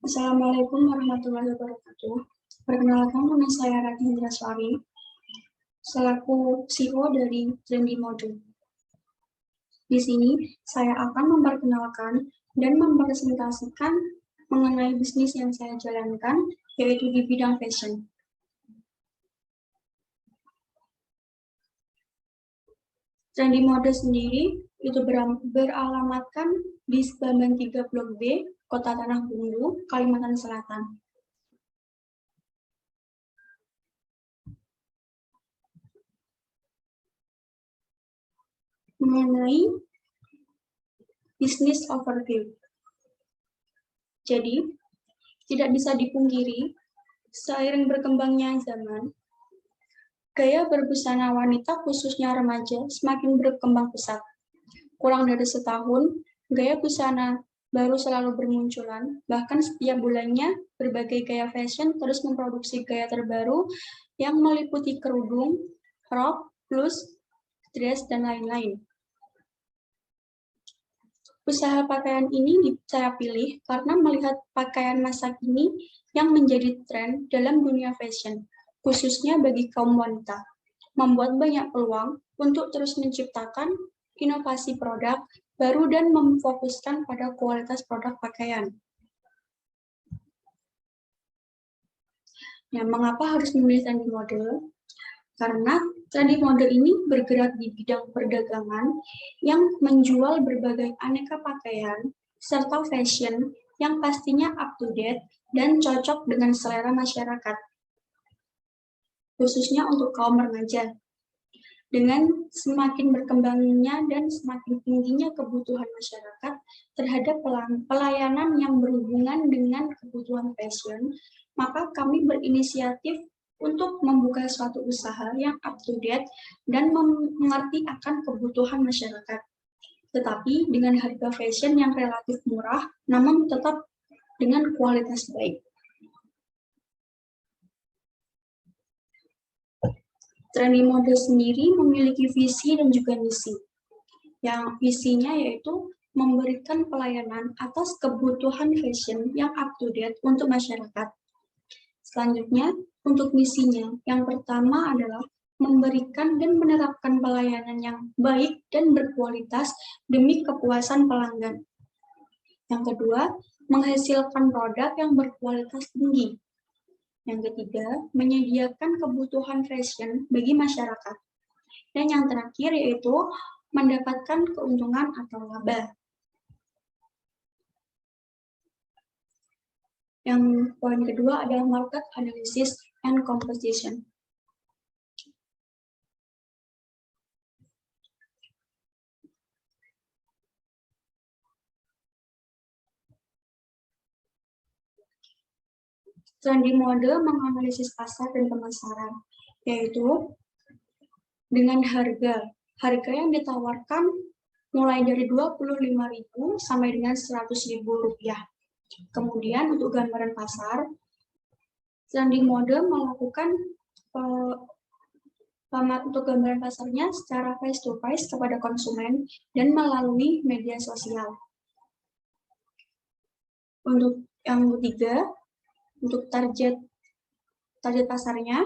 Assalamualaikum warahmatullahi wabarakatuh. Perkenalkan, nama saya Ratih Indraswari, selaku CEO dari Trendy Mode. Di sini, saya akan memperkenalkan dan mempresentasikan mengenai bisnis yang saya jalankan, yaitu di bidang fashion. Trendy Mode sendiri itu beralamatkan di Bamban 3 Blok B, Kota Tanah Bumbu, Kalimantan Selatan. Mengenai bisnis overview. Jadi, tidak bisa dipungkiri, seiring berkembangnya zaman, gaya berbusana wanita khususnya remaja semakin berkembang pesat. Kurang dari setahun, gaya busana baru selalu bermunculan, bahkan setiap bulannya berbagai gaya fashion terus memproduksi gaya terbaru yang meliputi kerudung, rok, blus, dress, dan lain-lain. Usaha pakaian ini saya pilih karena melihat pakaian masa kini yang menjadi tren dalam dunia fashion, khususnya bagi kaum wanita, membuat banyak peluang untuk terus menciptakan inovasi produk baru dan memfokuskan pada kualitas produk pakaian. Nah, mengapa harus memilih Trendy Mode? Karena Trendy Mode ini bergerak di bidang perdagangan yang menjual berbagai aneka pakaian serta fashion yang pastinya up to date dan cocok dengan selera masyarakat, khususnya untuk kaum remaja. Dengan semakin berkembangnya dan semakin tingginya kebutuhan masyarakat terhadap pelayanan yang berhubungan dengan kebutuhan fashion, maka kami berinisiatif untuk membuka suatu usaha yang up to date dan mengerti akan kebutuhan masyarakat. Tetapi dengan harga fashion yang relatif murah, namun tetap dengan kualitas baik. Trendy Mode sendiri memiliki visi dan juga misi. Yang visinya yaitu memberikan pelayanan atas kebutuhan fashion yang up to date untuk masyarakat. Selanjutnya, untuk misinya, yang pertama adalah memberikan dan menerapkan pelayanan yang baik dan berkualitas demi kepuasan pelanggan. Yang kedua, menghasilkan produk yang berkualitas tinggi. Yang ketiga, menyediakan kebutuhan fashion bagi masyarakat. Dan yang terakhir yaitu mendapatkan keuntungan atau laba. Yang poin kedua adalah market analysis and composition. Trendy Mode menganalisis pasar dan pemasaran, yaitu dengan harga yang ditawarkan mulai dari 25.000 sampai dengan 100.000 rupiah. Kemudian untuk gambaran pasar, Trendy Mode melakukan untuk gambaran pasarnya secara face to face kepada konsumen dan melalui media sosial. Untuk yang ketiga, untuk target pasarnya,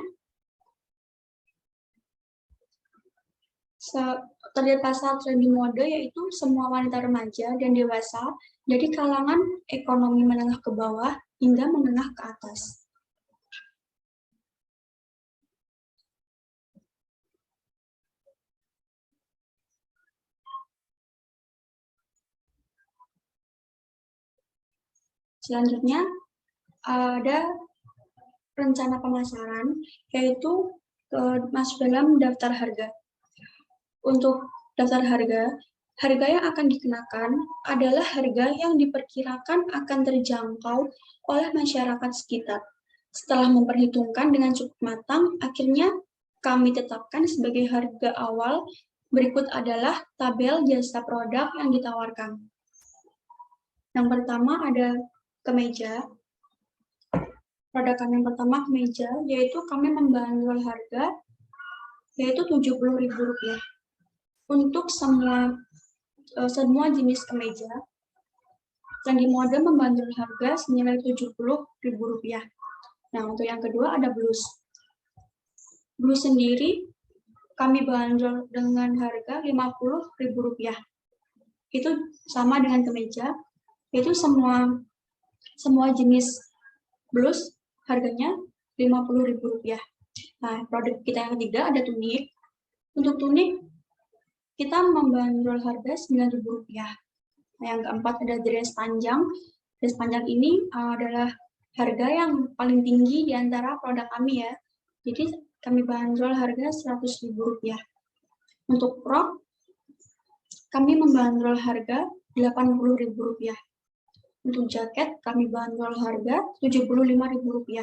target pasar Trendy Mode yaitu semua wanita remaja dan dewasa dari kalangan ekonomi menengah ke bawah hingga menengah ke atas. Selanjutnya ada rencana pemasaran, yaitu masuk dalam daftar harga. Untuk daftar harga yang akan dikenakan adalah harga yang diperkirakan akan terjangkau oleh masyarakat sekitar. Setelah memperhitungkan dengan cukup matang, akhirnya kami tetapkan sebagai harga awal. Berikut adalah tabel jasa produk yang ditawarkan. Yang pertama ada kemeja. Produk kami yang pertama kemeja, yaitu kami membanderol harga yaitu Rp70.000 untuk semua jenis kemeja. Trendy Mode membandrol harga senilai Rp70.000. Nah, untuk yang kedua ada Blues. Blues sendiri kami bandrol dengan harga Rp50.000. Itu sama dengan kemeja, itu semua jenis blus harganya Rp50.000. Nah, produk kita yang ketiga ada tunik. Untuk tunik kita membandrol harga Rp9.000. Nah, yang keempat ada dress panjang. Dress panjang ini adalah harga yang paling tinggi di antara produk kami ya. Jadi kami bandrol harga Rp100.000. Untuk rok kami membandrol harga Rp80.000. Untuk jaket kami bandrol harga Rp75.000.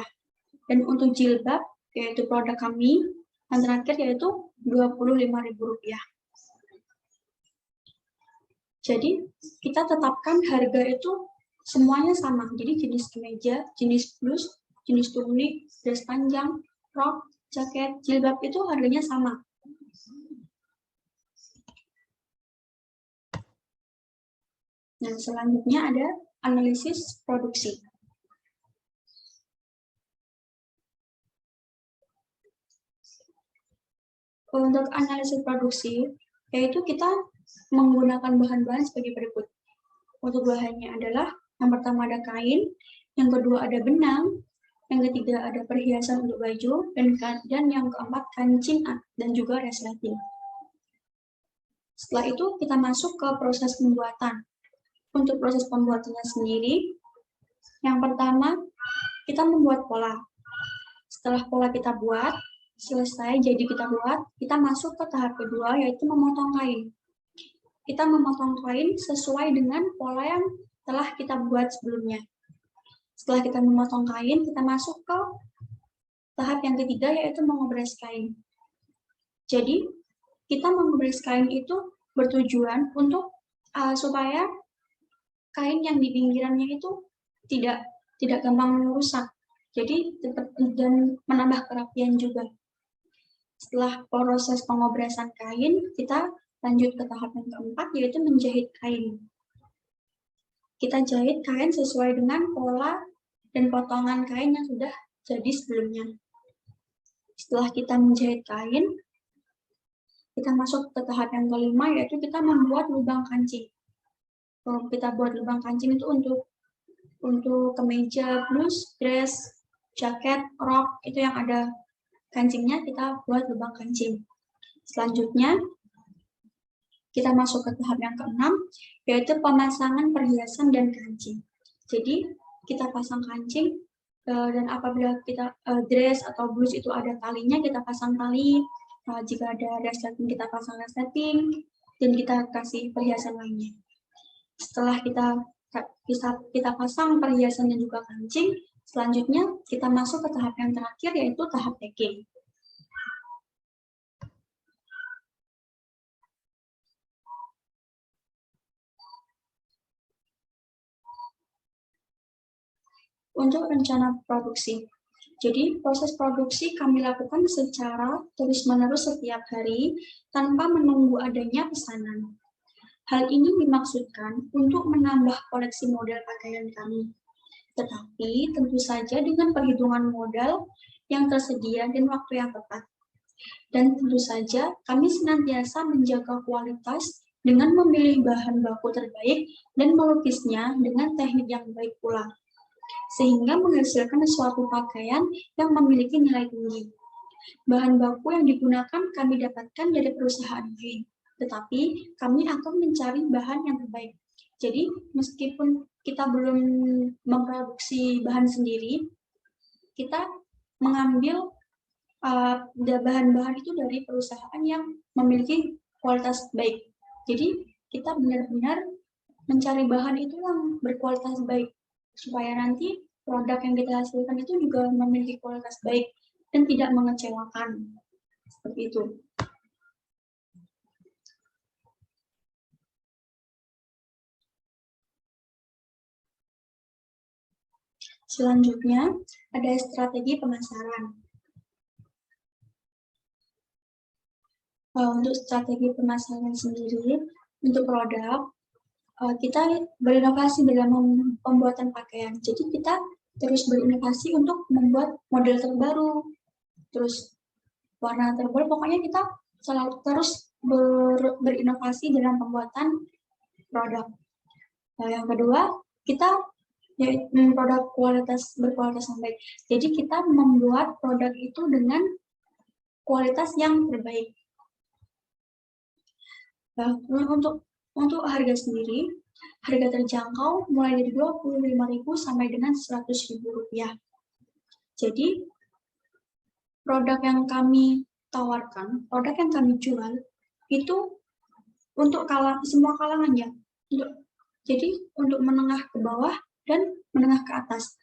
Dan untuk jilbab yaitu produk kami yang terakhir yaitu Rp25.000. Jadi kita tetapkan harga itu semuanya sama. Jadi jenis kemeja, jenis blus, jenis tunik, dress panjang, rok, jaket, jilbab itu harganya sama. Nah, selanjutnya ada analisis produksi. Untuk analisis produksi, yaitu kita menggunakan bahan-bahan sebagai berikut. Untuk bahannya adalah, yang pertama ada kain, yang kedua ada benang, yang ketiga ada perhiasan untuk baju, dan yang keempat kancing dan juga resleting. Setelah itu kita masuk ke proses pembuatan. Untuk proses pembuatannya sendiri, yang pertama kita membuat pola. Setelah pola kita buat, selesai jadi kita buat, kita masuk ke tahap kedua yaitu memotong kain. Kita memotong kain sesuai dengan pola yang telah kita buat sebelumnya. Setelah kita memotong kain, kita masuk ke tahap yang ketiga yaitu mengobras kain. Jadi, kita mengobras kain itu bertujuan untuk supaya kain yang di pinggirannya itu tidak gampang rusak. Jadi, tetap dan menambah kerapian juga. Setelah proses pengobrasan kain, kita lanjut ke tahap yang keempat, yaitu menjahit kain. Kita jahit kain sesuai dengan pola dan potongan kain yang sudah jadi sebelumnya. Setelah kita menjahit kain, kita masuk ke tahap yang kelima, yaitu kita membuat lubang kancing. Kalau kita buat lubang kancing itu untuk kemeja, blus, dress, jaket, rok, itu yang ada kancingnya, kita buat lubang kancing. Selanjutnya, kita masuk ke tahap yang keenam, yaitu pemasangan perhiasan dan kancing. Jadi, kita pasang kancing, dan apabila kita dress atau blus itu ada talinya, kita pasang tali. Jika ada resleting, kita pasang resleting, dan kita kasih perhiasan lainnya. Setelah kita pasang perhiasan dan juga kancing, selanjutnya kita masuk ke tahap yang terakhir, yaitu tahap packing. Untuk rencana produksi. Jadi, proses produksi kami lakukan secara terus-menerus setiap hari tanpa menunggu adanya pesanan. Hal ini dimaksudkan untuk menambah koleksi model pakaian kami. Tetapi tentu saja dengan perhitungan modal yang tersedia dan waktu yang tepat. Dan tentu saja kami senantiasa menjaga kualitas dengan memilih bahan baku terbaik dan melukisnya dengan teknik yang baik pula, sehingga menghasilkan suatu pakaian yang memiliki nilai tinggi. Bahan baku yang digunakan kami dapatkan dari perusahaan lain, tetapi kami akan mencari bahan yang terbaik. Jadi, meskipun kita belum memproduksi bahan sendiri, kita mengambil bahan-bahan itu dari perusahaan yang memiliki kualitas baik. Jadi, kita benar-benar mencari bahan itu yang berkualitas baik, supaya nanti produk yang kita hasilkan itu juga memiliki kualitas baik dan tidak mengecewakan. Seperti itu. Selanjutnya, ada strategi pemasaran. Untuk strategi pemasaran sendiri, untuk produk, kita berinovasi dalam pembuatan pakaian. Jadi kita terus berinovasi untuk membuat model terbaru, terus warna terbaru. Pokoknya kita selalu terus berinovasi dalam pembuatan produk. Nah, yang kedua, kita produk berkualitas yang baik. Jadi kita membuat produk itu dengan kualitas yang terbaik. Nah, untuk harga sendiri, harga terjangkau mulai dari 25.000 sampai dengan 100.000 rupiah. Jadi, produk yang kami tawarkan, produk yang kami jual, itu untuk semua kalangan ya. Jadi, untuk menengah ke bawah dan menengah ke atas.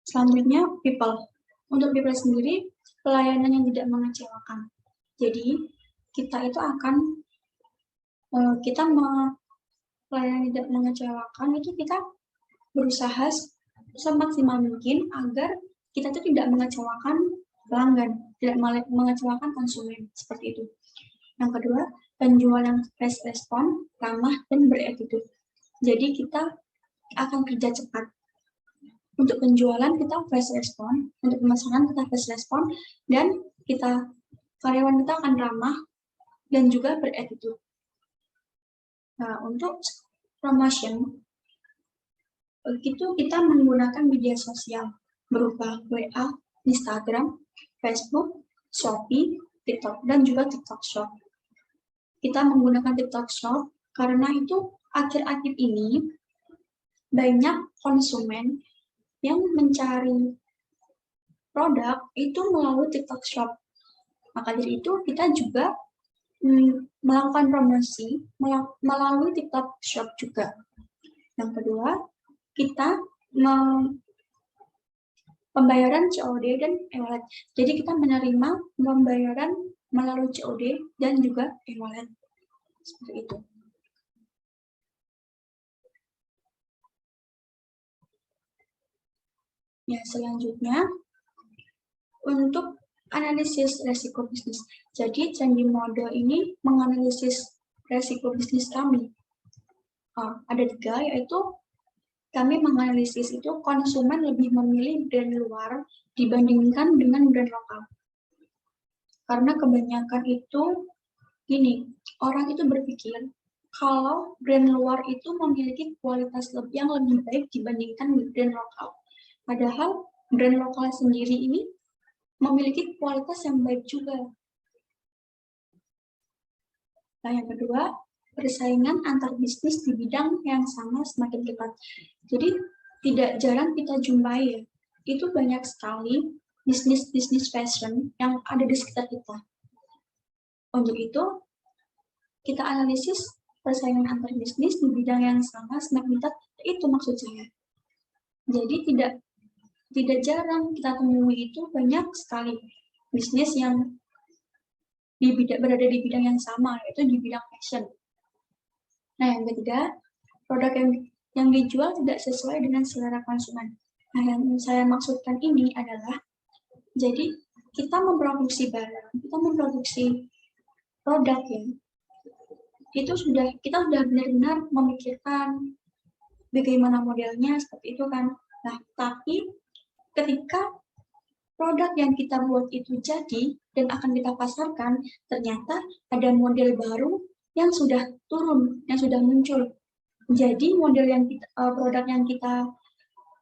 Selanjutnya, people. Untuk people sendiri, pelayanan yang tidak mengecewakan. Jadi, kita itu akan pelayanan tidak mengecewakan itu kita berusaha semaksimal mungkin agar kita itu tidak mengecewakan pelanggan, tidak mengecewakan konsumen, seperti itu. Yang kedua, penjualan fast respon, ramah, dan beretitude. Jadi kita akan kerja cepat. Untuk penjualan kita fast respon, untuk pemesanan kita fast respon, dan karyawan kita akan ramah dan juga beretitude. Nah, untuk promotion, itu kita menggunakan media sosial berupa WA, Instagram, Facebook, Shopee, TikTok, dan juga TikTok Shop. Kita menggunakan TikTok Shop karena itu akhir-akhir ini banyak konsumen yang mencari produk itu melalui TikTok Shop. Maka dari itu kita juga melakukan promosi melalui TikTok Shop juga. Yang kedua, kita pembayaran COD dan e-wallet. Jadi kita menerima pembayaran melalui COD dan juga e-wallet. Seperti itu. Ya, selanjutnya untuk analisis resiko bisnis. Jadi Candi Model ini menganalisis resiko bisnis kami. Ada 3, yaitu kami menganalisis itu konsumen lebih memilih brand luar dibandingkan dengan brand lokal. Karena kebanyakan itu orang itu berpikir kalau brand luar itu memiliki kualitas yang lebih baik dibandingkan brand lokal. Padahal brand lokal sendiri ini memiliki kualitas yang baik juga. Nah, yang kedua, persaingan antar bisnis di bidang yang sama semakin ketat. Jadi, tidak jarang kita jumpai ya, itu banyak sekali bisnis fashion yang ada di sekitar kita. Untuk itu, kita analisis persaingan antar bisnis di bidang yang sama semakin ketat, itu maksud saya. Jadi, tidak jarang kita temui itu banyak sekali bisnis yang berada di bidang yang sama, yaitu di bidang fashion. Nah, yang ketiga, produk yang dijual tidak sesuai dengan selera konsumen. Nah, yang saya maksudkan ini adalah, jadi kita memproduksi barang, kita memproduksi produk ya, kita sudah benar-benar memikirkan bagaimana modelnya, seperti itu kan. Nah, tapi ketika produk yang kita buat itu jadi dan akan kita pasarkan, ternyata ada model baru yang sudah turun, yang sudah muncul. Jadi produk yang kita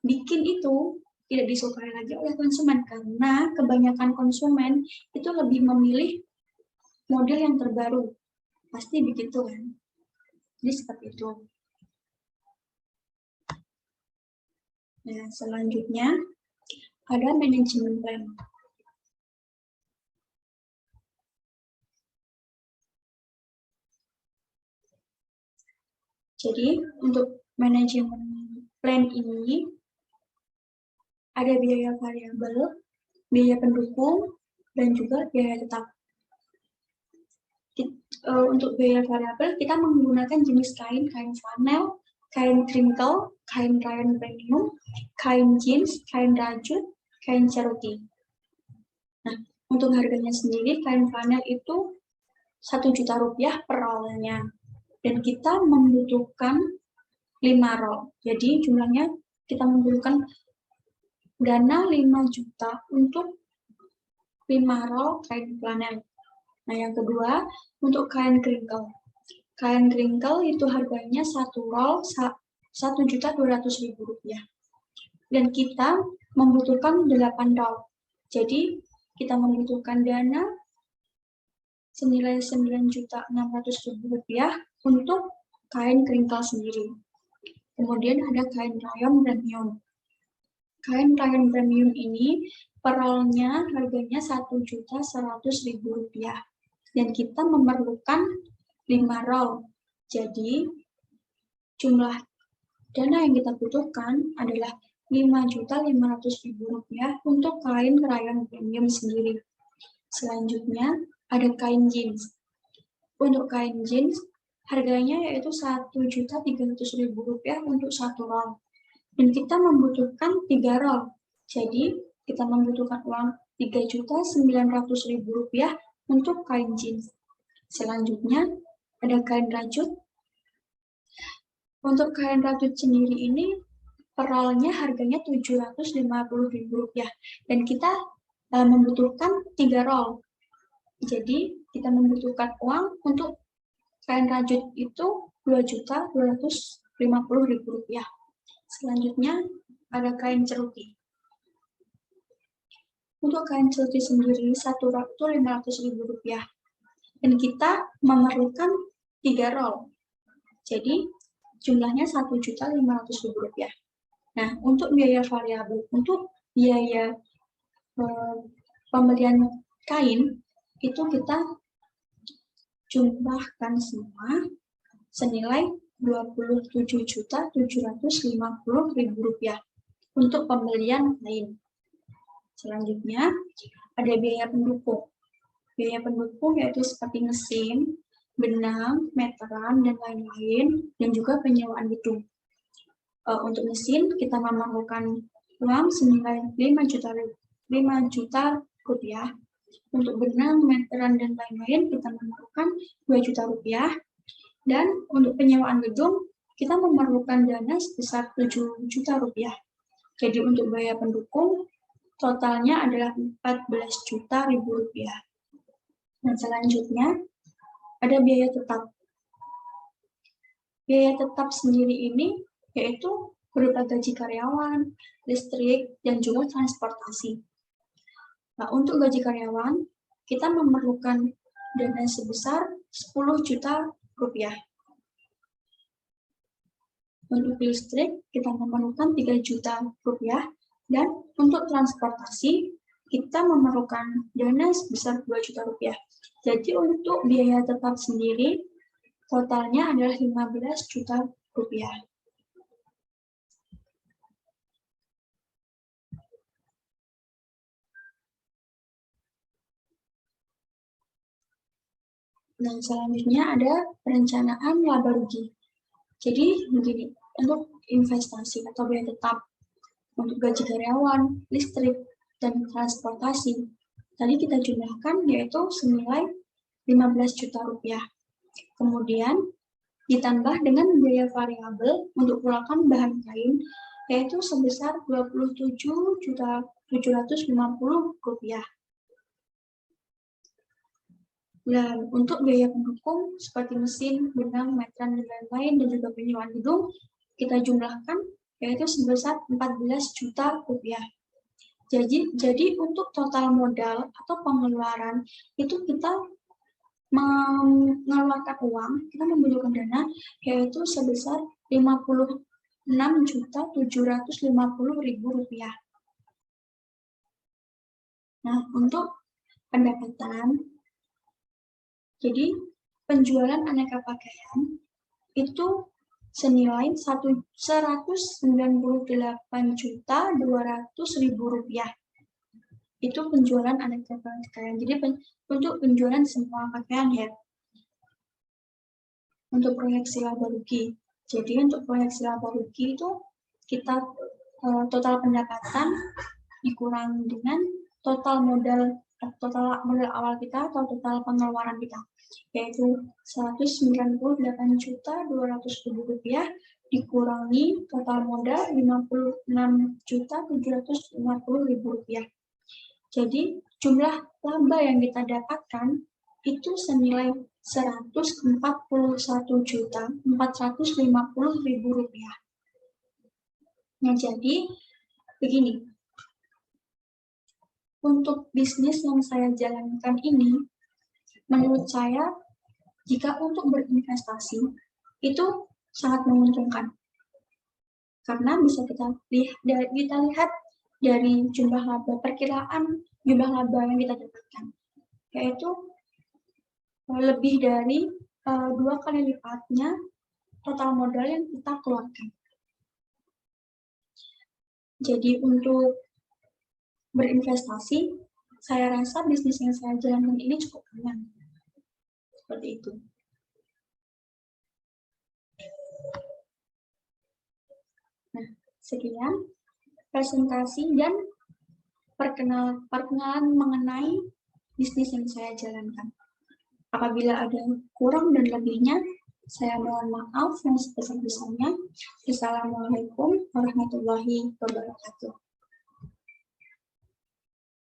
bikin itu tidak disukai lagi oleh konsumen karena kebanyakan konsumen itu lebih memilih model yang terbaru. Pasti begitu kan? Jadi seperti itu. Nah, selanjutnya ada manajemen plan. Jadi, untuk manajemen plan ini ada biaya variabel, biaya pendukung, dan juga biaya tetap. Untuk biaya variabel, kita menggunakan jenis kain flanel, kain crinkle, kain rayon premium, kain jeans, kain rajut, kain ceruti. Nah, untuk harganya sendiri, kain flanel itu Rp1 juta per rollnya. Dan kita membutuhkan 5 roll. Jadi jumlahnya kita membutuhkan dana 5 juta untuk 5 roll kain flanel. Nah, yang kedua, untuk kain crinkle. Kain crinkle itu harganya 1 roll Rp1.200.000. Dan kita membutuhkan 8 roll. Jadi, kita membutuhkan dana senilai Rp9.600.000 untuk kain crinkle sendiri. Kemudian ada kain rayon premium. Kain rayon premium ini per rollnya harganya Rp1.100.000. Dan kita memerlukan 5 roll. Jadi, jumlah dana yang kita butuhkan adalah Rp5.500.000 untuk kain rayon premium sendiri. Selanjutnya, ada kain jeans. Untuk kain jeans, harganya yaitu Rp1.300.000 untuk 1 roll. Dan kita membutuhkan 3 roll. Jadi, kita membutuhkan uang Rp3.900.000 untuk kain jeans. Selanjutnya, ada kain rajut. Untuk kain rajut sendiri ini, per rollnya harganya Rp750.000. Dan kita membutuhkan 3 roll. Jadi, kita membutuhkan uang untuk kain rajut itu Rp2.250.000. Selanjutnya, ada kain ceruti. Untuk kain ceruti sendiri, 1 roll itu Rp500.000. Dan kita memerlukan 3 roll. Jadi, jumlahnya Rp1.500.000. Nah, untuk biaya variabel, untuk biaya pembelian kain, itu kita jumlahkan semua senilai Rp27.750.000 untuk pembelian kain. Selanjutnya, ada biaya pendukung. Biaya pendukung yaitu seperti mesin, benang, meteran, dan lain-lain, dan juga penyewaan gedung. Untuk mesin, kita memerlukan uang senilai Rp5 juta. Untuk benang, meteran, dan lain-lain, kita memerlukan Rp2 juta. Dan untuk penyewaan gedung, kita memerlukan dana sebesar Rp7 juta. Jadi untuk biaya pendukung, totalnya adalah Rp14 juta. Dan selanjutnya, ada biaya tetap. Biaya tetap sendiri ini yaitu berupa gaji karyawan, listrik, dan juga transportasi. Nah, untuk gaji karyawan, kita memerlukan dana sebesar Rp10 juta. Untuk listrik, kita memerlukan Rp3 juta. Dan untuk transportasi, kita memerlukan dana sebesar Rp2 juta. Jadi untuk biaya tetap sendiri, totalnya adalah Rp15 juta. Dan selanjutnya ada perencanaan laba rugi. Jadi begini, untuk investasi atau biaya tetap, untuk gaji karyawan, listrik, dan transportasi, tadi kita jumlahkan yaitu senilai Rp15 juta. Kemudian ditambah dengan biaya variabel untuk pulakan bahan kain yaitu sebesar Rp27.750.000. Dan untuk biaya pendukung seperti mesin, benang, meteran, dan lain-lain, dan juga penyewaan gedung, kita jumlahkan yaitu sebesar Rp14 juta. Jadi untuk total modal atau pengeluaran itu kita mengeluarkan uang, kita membutuhkan dana yaitu sebesar Rp56.750.000. Nah, untuk pendapatan, jadi penjualan aneka pakaian itu senilai Rp198.200.000. Itu penjualan aneka pakaian. Jadi untuk penjualan semua pakaian ya. Untuk proyeksi laba rugi. Jadi untuk proyeksi laba rugi itu kita total pendapatan dikurangi dengan total modal total modal awal kita atau total pengeluaran kita, yaitu Rp198.200.000 dikurangi total modal Rp56.750.000. Jadi jumlah laba yang kita dapatkan itu senilai Rp141.450.000. Nah, jadi begini, untuk bisnis yang saya jalankan ini, menurut saya, jika untuk berinvestasi, itu sangat menguntungkan. Karena bisa kita lihat dari jumlah laba, perkiraan jumlah laba yang kita dapatkan, yaitu lebih dari 2 kali lipatnya total modal yang kita keluarkan. Jadi untuk berinvestasi, saya rasa bisnis yang saya jalankan ini cukup aman. Seperti itu. Nah, sekian presentasi dan perkenalan mengenai bisnis yang saya jalankan. Apabila ada yang kurang dan lebihnya, saya mohon maaf yang sebesar-besarnya. Assalamualaikum warahmatullahi wabarakatuh.